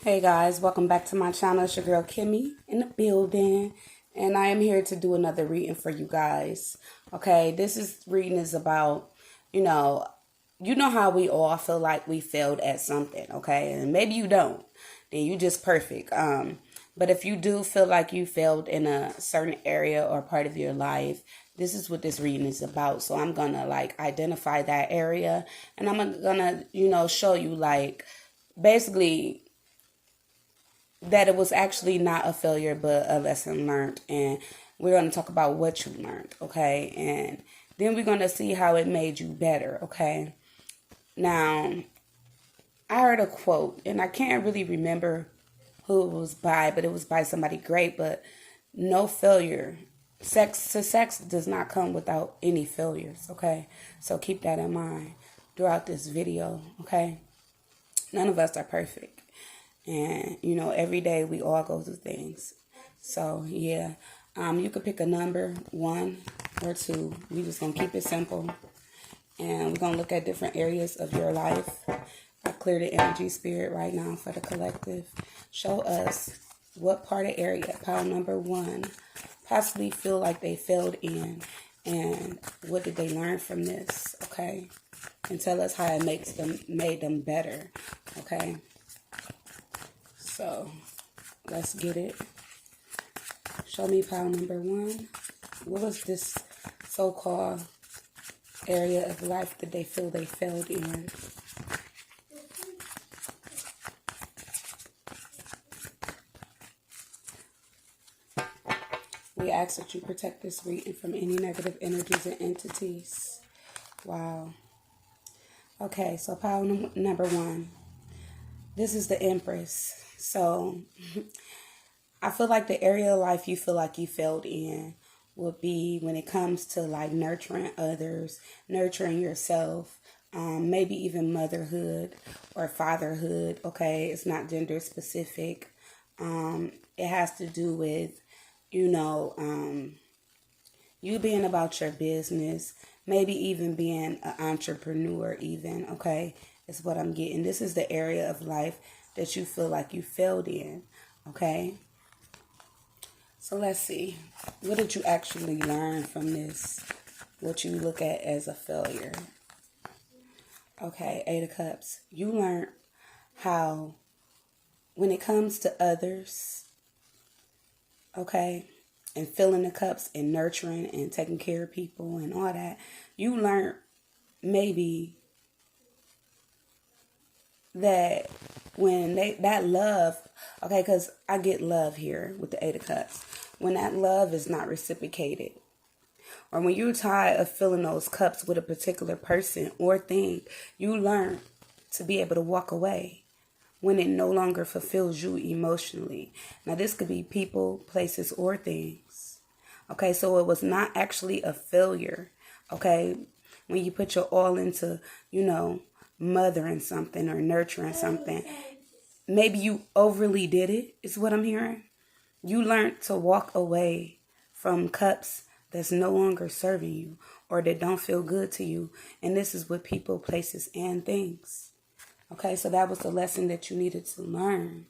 Hey guys, welcome back to my channel. It's your girl Kimmy in the building, and I am here to do another reading for you guys. Okay, reading is about, you know, how we all feel like we failed at something, okay? And maybe you don't. Then you just perfect. But if you do feel like you failed in a certain area or part of your life, this is what this reading is about. So I'm gonna identify that area, and I'm gonna, show you basically that it was actually not a failure but a lesson learned, and we're going to talk about what you learned, okay? And then we're going to see how it made you better, okay? Now, I heard a quote, and I can't really remember who it was by, but it was by somebody great. But no failure, success does not come without any failures, okay? So keep that in mind throughout this video, okay? None of us are perfect. And, every day we all go through things. So, yeah. You could pick a number, 1 or 2. We just going to keep it simple. And we're going to look at different areas of your life. I clear the energy spirit right now for the collective. Show us what part of area, pile number 1, possibly feel like they failed in. And what did they learn from this, okay? And tell us how it made them better, okay? So, let's get it. Show me pile number 1. What was this so-called area of life that they feel they failed in? We ask that you protect this reading from any negative energies and entities. Wow. Okay, so pile number 1. This is the Empress. So, I feel like the area of life you feel like you failed in would be when it comes to nurturing others, nurturing yourself, maybe even motherhood or fatherhood. Okay, it's not gender specific. It has to do with, you being about your business, maybe even being an entrepreneur even, okay, is what I'm getting. This is the area of life that you feel like you failed in, okay? So let's see. What did you actually learn from this? What you look at as a failure? Okay, 8 of Cups. You learned how, when it comes to others, okay, and filling the cups and nurturing and taking care of people and all that, you learned maybe that when that love, okay, because I get love here with the 8 of Cups. When that love is not reciprocated, or when you're tired of filling those cups with a particular person or thing, you learn to be able to walk away when it no longer fulfills you emotionally. Now, this could be people, places, or things. Okay, so it was not actually a failure. Okay, when you put your all into, mothering something or nurturing something, maybe you overly did it, is what I'm hearing. You learned to walk away from cups that's no longer serving you or that don't feel good to you. And this is with people, places, and things. Okay, so that was the lesson that you needed to learn.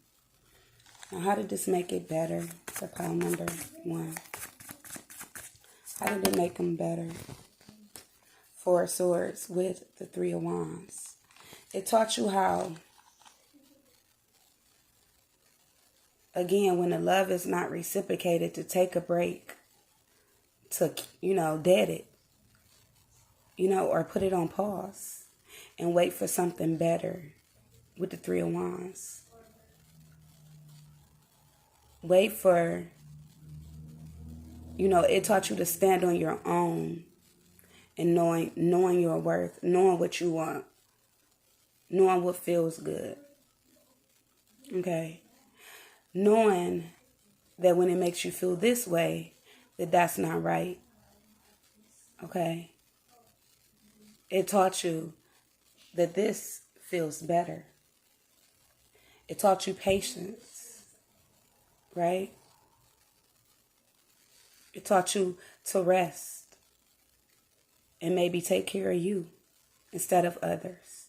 Now, how did this make it better for pile number 1? How did it make them better? 4 of Swords with the 3 of Wands. It taught you how, again, when the love is not reciprocated, to take a break, to, dead it, or put it on pause and wait for something better with the 3 of Wands. Wait for, it taught you to stand on your own and knowing your worth, knowing what you want, knowing what feels good. Okay. Knowing that when it makes you feel this way, that that's not right. Okay. It taught you that this feels better. It taught you patience, right? It taught you to rest and maybe take care of you instead of others.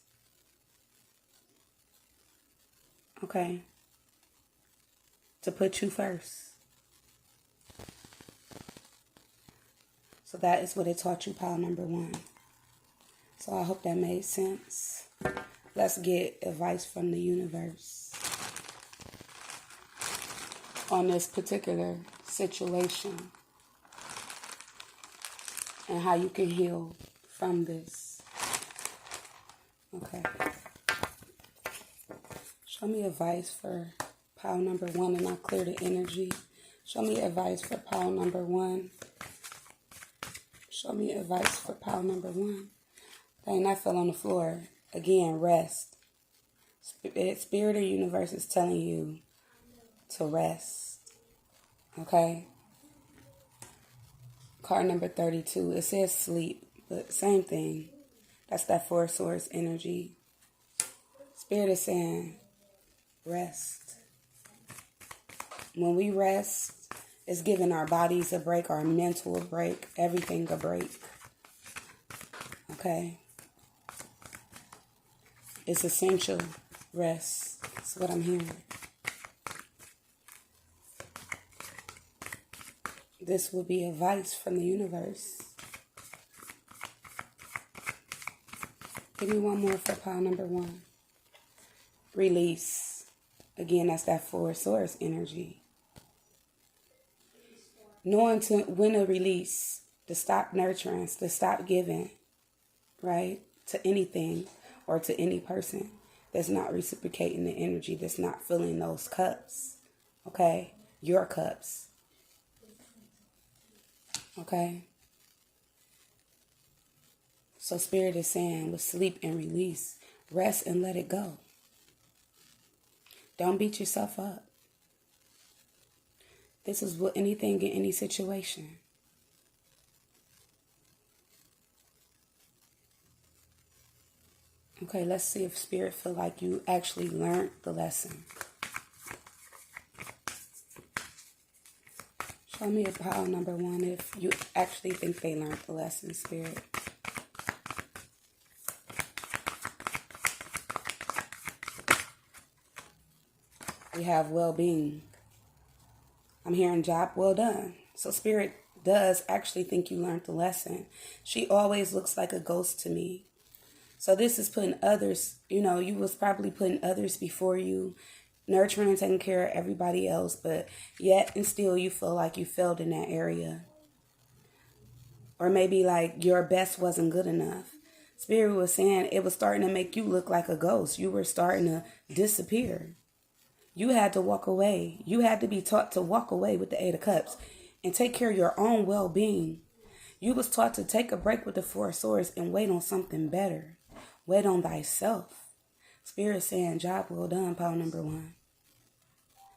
Okay. to put you first. So that is what it taught you, pile number 1. So I hope that made sense. Let's get advice from the universe on this particular situation and how you can heal from this. Okay. Show me advice for pile number 1, and I'll clear the energy. Show me advice for pile number 1. Show me advice for pile number 1. Dang, I fell on the floor. Again, rest. Spirit or universe is telling you to rest. Okay? Card number 32. It says sleep, but same thing. That's that 4 source energy. Spirit is saying rest. When we rest, it's giving our bodies a break, our mental a break, everything a break. Okay? It's essential rest. That's what I'm hearing. This will be advice from the universe. Give me one more for pile number 1. Release. Again, that's that 4 source energy. Knowing when to release, to stop nurturing, to stop giving, right? To anything or to any person that's not reciprocating the energy, that's not filling those cups. Okay? Your cups. Okay? So Spirit is saying with sleep and release, rest and let it go. Don't beat yourself up. This is with anything in any situation. Okay, let's see if Spirit feel like you actually learned the lesson. Show me a pile number 1 if you actually think they learned the lesson, Spirit. We have well-being. I'm hearing job well done. So Spirit does actually think you learned the lesson. She always looks like a ghost to me. So this is putting others, you was probably putting others before you, nurturing and taking care of everybody else, but yet and still you feel like you failed in that area. Or maybe like your best wasn't good enough. Spirit was saying it was starting to make you look like a ghost. You were starting to disappear. You had to walk away. You had to be taught to walk away with the 8 of Cups and take care of your own well-being. You was taught to take a break with the 4 of Swords and wait on something better. Wait on thyself. Spirit saying, job well done, pile number 1.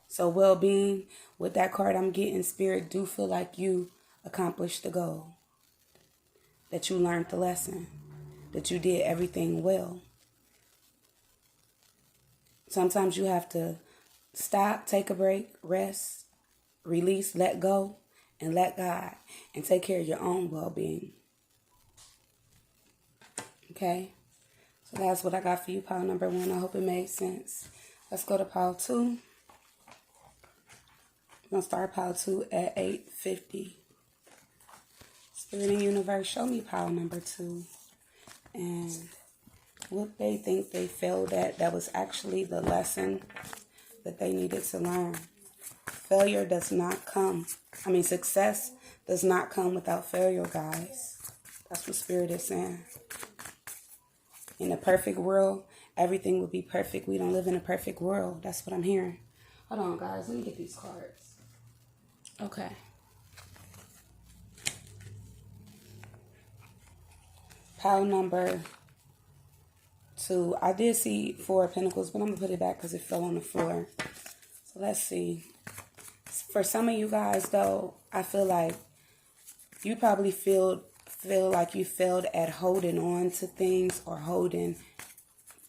So well-being, with that card I'm getting, Spirit do feel like you accomplished the goal. That you learned the lesson. That you did everything well. Sometimes you have to stop, take a break, rest, release, let go, and let God, and take care of your own well-being. Okay? So that's what I got for you, pile number 1. I hope it made sense. Let's go to pile 2. We're going to start pile 2 at 850. Spirit and universe, show me pile number 2. And what they think they failed at, that was actually the lesson that they needed to learn. Failure does not come. Success does not come without failure, guys. That's what Spirit is saying. In a perfect world, everything would be perfect. We don't live in a perfect world. That's what I'm hearing. Hold on, guys. Let me get these cards. Okay. Pile number 2. I did see 4 of Pentacles, but I'm going to put it back because it fell on the floor. So let's see. For some of you guys, though, I feel like you probably feel like you failed at holding on to things or holding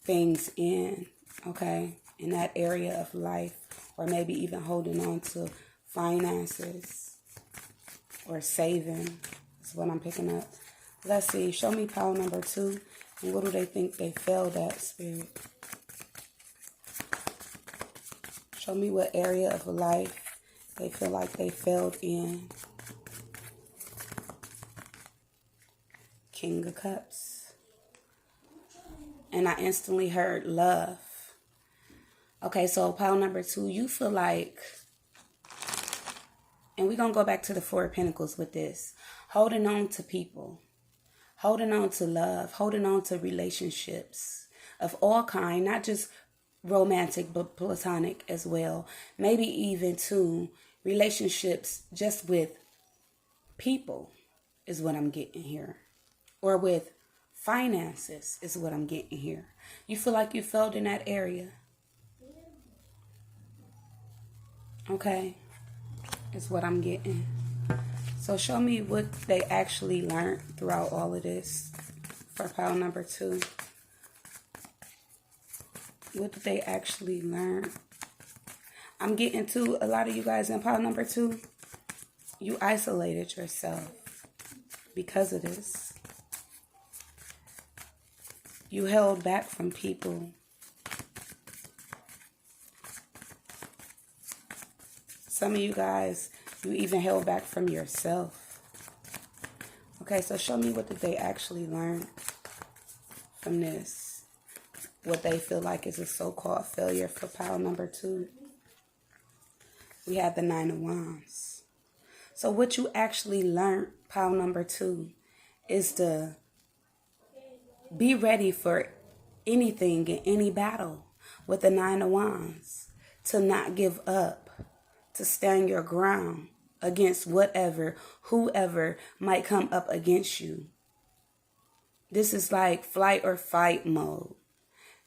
things in, okay, in that area of life, or maybe even holding on to finances or saving is what I'm picking up. Let's see. Show me pile number 2. And what do they think they failed at, Spirit? Show me what area of life they feel like they failed in. King of Cups. And I instantly heard love. Okay, so pile number 2, you feel like, and we're going to go back to the Four of Pentacles with this. Holding on to people. Holding on to love. Holding on to relationships of all kind. Not just romantic, but platonic as well. Maybe even to relationships just with people is what I'm getting here. Or with finances is what I'm getting here. You feel like you failed in that area. Okay, is what I'm getting. So show me what they actually learned throughout all of this for pile number 2. What did they actually learn? I'm getting to a lot of you guys in pile number 2. You isolated yourself because of this. You held back from people. Some of you guys, you even held back from yourself. Okay, so show me what did they actually learn from this. What they feel like is a so-called failure for pile number 2. We have the 9 of Wands. So what you actually learned, pile number 2, is to be ready for anything in any battle with the 9 of Wands. To not give up. To stand your ground against whatever, whoever might come up against you. This is like flight or fight mode.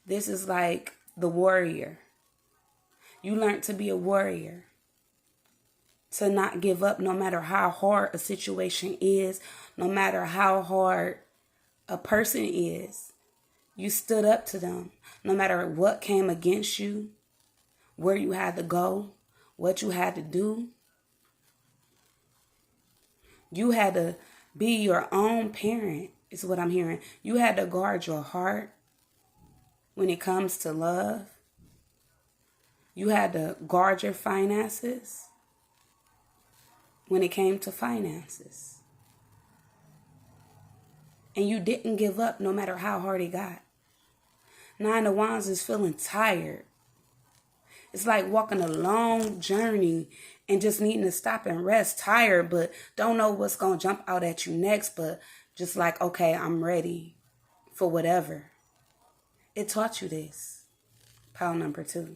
This is like the warrior. You learned to be a warrior. To not give up no matter how hard a situation is, no matter how hard a person is. You stood up to them no matter what came against you, where you had to go. What you had to do. You had to be your own parent, is what I'm hearing. You had to guard your heart when it comes to love. You had to guard your finances when it came to finances. And you didn't give up no matter how hard it got. 9 of Wands is feeling tired. It's like walking a long journey and just needing to stop and rest, tired, but don't know what's going to jump out at you next, but just like, okay, I'm ready for whatever. It taught you this, pile number 2,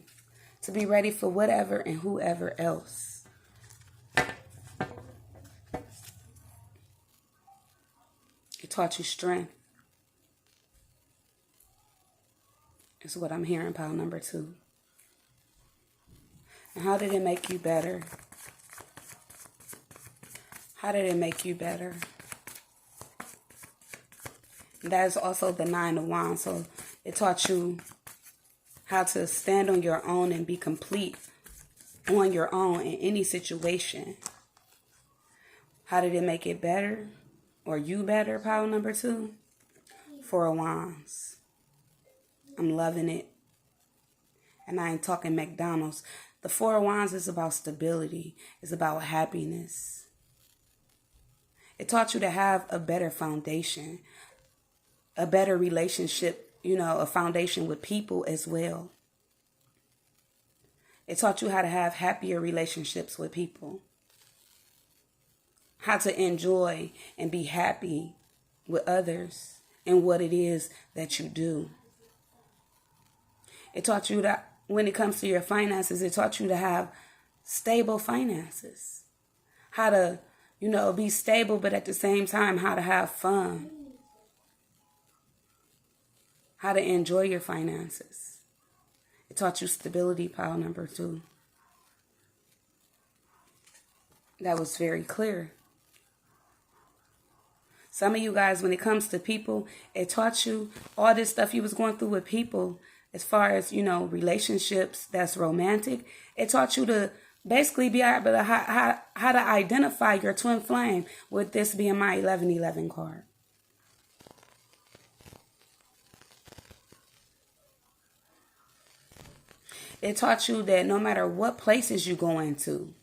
to be ready for whatever and whoever else. It taught you strength. Is what I'm hearing, pile number 2. And how did it make you better? How did it make you better? That is also the 9 of Wands. So it taught you how to stand on your own and be complete on your own in any situation. How did it make it better? Or you better, pile number 2? 4 of Wands. I'm loving it. And I ain't talking McDonald's. The 4 of Wands is about stability. It's about happiness. It taught you to have a better foundation, a better relationship, a foundation with people as well. It taught you how to have happier relationships with people. How to enjoy and be happy with others and what it is that you do. It taught you that when it comes to your finances, it taught you to have stable finances. How to, be stable, but at the same time, how to have fun. How to enjoy your finances. It taught you stability, pile number 2. That was very clear. Some of you guys, when it comes to people, it taught you all this stuff you was going through with people. As far as, relationships that's romantic, it taught you to basically be able to how to identify your twin flame, with this being my 1111 card. It taught you that no matter what places you go into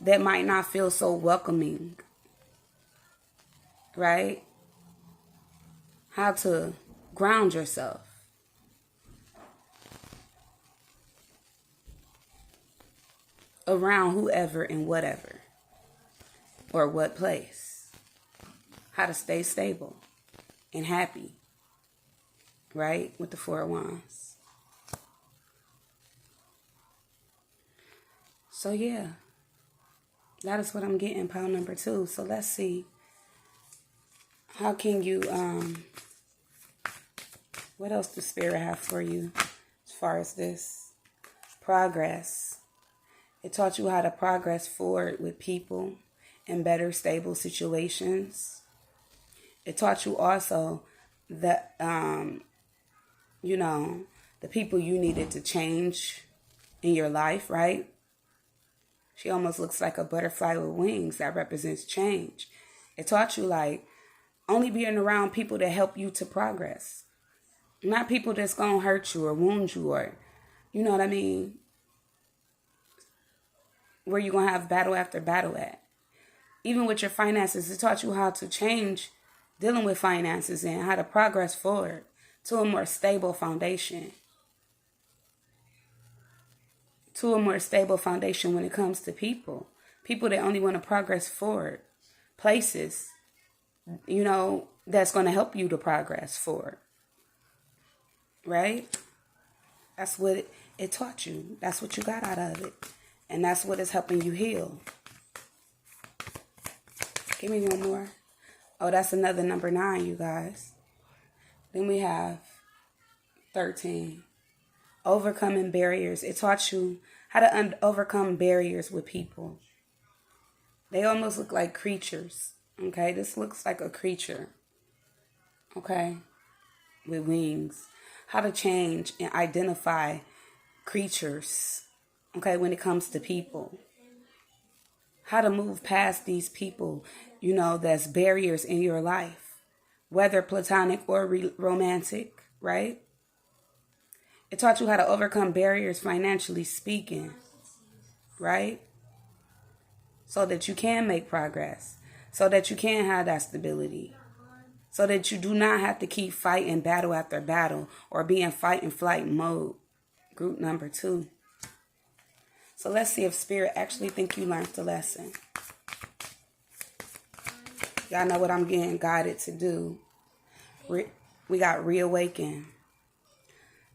that might not feel so welcoming, right? How to ground yourself. Around whoever and whatever. Or what place. How to stay stable and happy. Right? With the Four of Wands. So yeah. That is what I'm getting, pile number 2. So let's see. How can you, what else does Spirit have for you as far as this? Progress. It taught you how to progress forward with people in better, stable situations. It taught you also that, you know, the people you needed to change in your life, right? She almost looks like a butterfly with wings that represents change. It taught you, like, only being around people that help you to progress. Not people that's going to hurt you or wound you or, you know what I mean? Where you're going to have battle after battle at. Even with your finances, it taught you how to change dealing with finances and how to progress forward to a more stable foundation. To a more stable foundation when it comes to people. People that only want to progress forward. Places, you know, that's going to help you to progress forward. Right? That's what it taught you. That's what you got out of it. And that's what is helping you heal. Give me one more. Oh, that's another number 9, you guys. Then we have 13. Overcoming barriers. It taught you how to overcome barriers with people. They almost look like creatures. Okay, this looks like a creature. Okay, with wings. How to change and identify creatures. Okay, when it comes to people. How to move past these people, you know, that's barriers in your life. Whether platonic or romantic, right? It taught you how to overcome barriers financially speaking, right? So that you can make progress. So that you can have that stability. So that you do not have to keep fighting battle after battle or be in fight and flight mode. Group number 2. So let's see if Spirit actually think you learned the lesson. Y'all know what I'm getting guided to do. We got reawaken.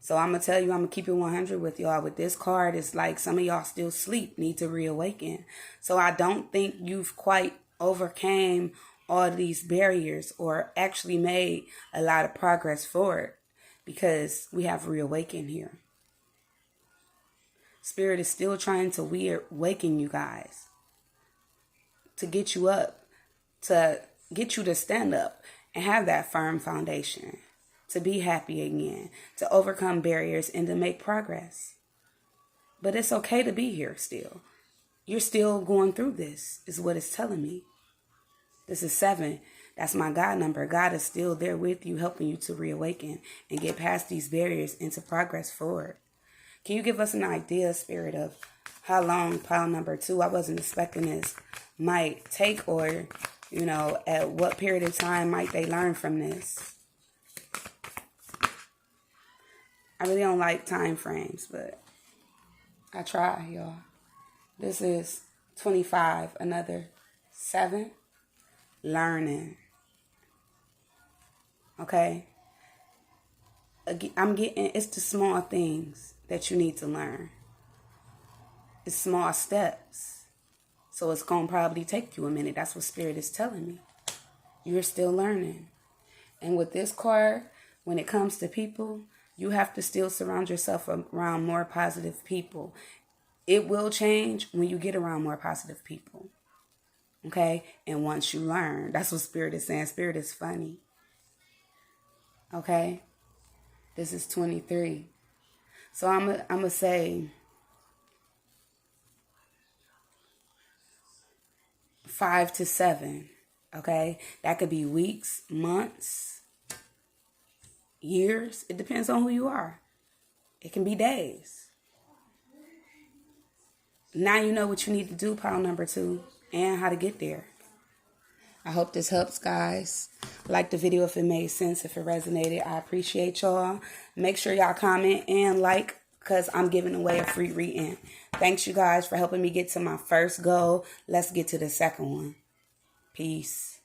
So I'm going to tell you, I'm going to keep it 100 with y'all. With this card, it's like some of y'all still sleep, need to reawaken. So I don't think you've quite overcame all these barriers or actually made a lot of progress forward because we have reawaken here. Spirit is still trying to reawaken you guys, to get you up, to get you to stand up and have that firm foundation, to be happy again, to overcome barriers and to make progress. But it's okay to be here still. You're still going through this, is what it's telling me. This is 7. That's my God number. God is still there with you, helping you to reawaken and get past these barriers and to progress forward. Can you give us an idea, Spirit, of how long pile number 2, I wasn't expecting this, might take, or, you know, at what period of time might they learn from this? I really don't like time frames, but I try, y'all. This is 25, another 7. Learning. Okay? I'm getting, it's the small things that you need to learn. It's small steps. So it's going to probably take you a minute. That's what Spirit is telling me. You're still learning. And with this card, when it comes to people, you have to still surround yourself around more positive people. It will change when you get around more positive people. Okay? And once you learn, that's what Spirit is saying. Spirit is funny. Okay? This is 23. So I'm going to say 5 to 7. Okay? That could be weeks, months, years. It depends on who you are. It can be days. Now you know what you need to do, pile number 2, and how to get there. I hope this helps, guys. Like the video if it made sense, if it resonated. I appreciate y'all. Make sure y'all comment and like, because I'm giving away a free reading. Thanks, you guys, for helping me get to my first goal. Let's get to the second one. Peace.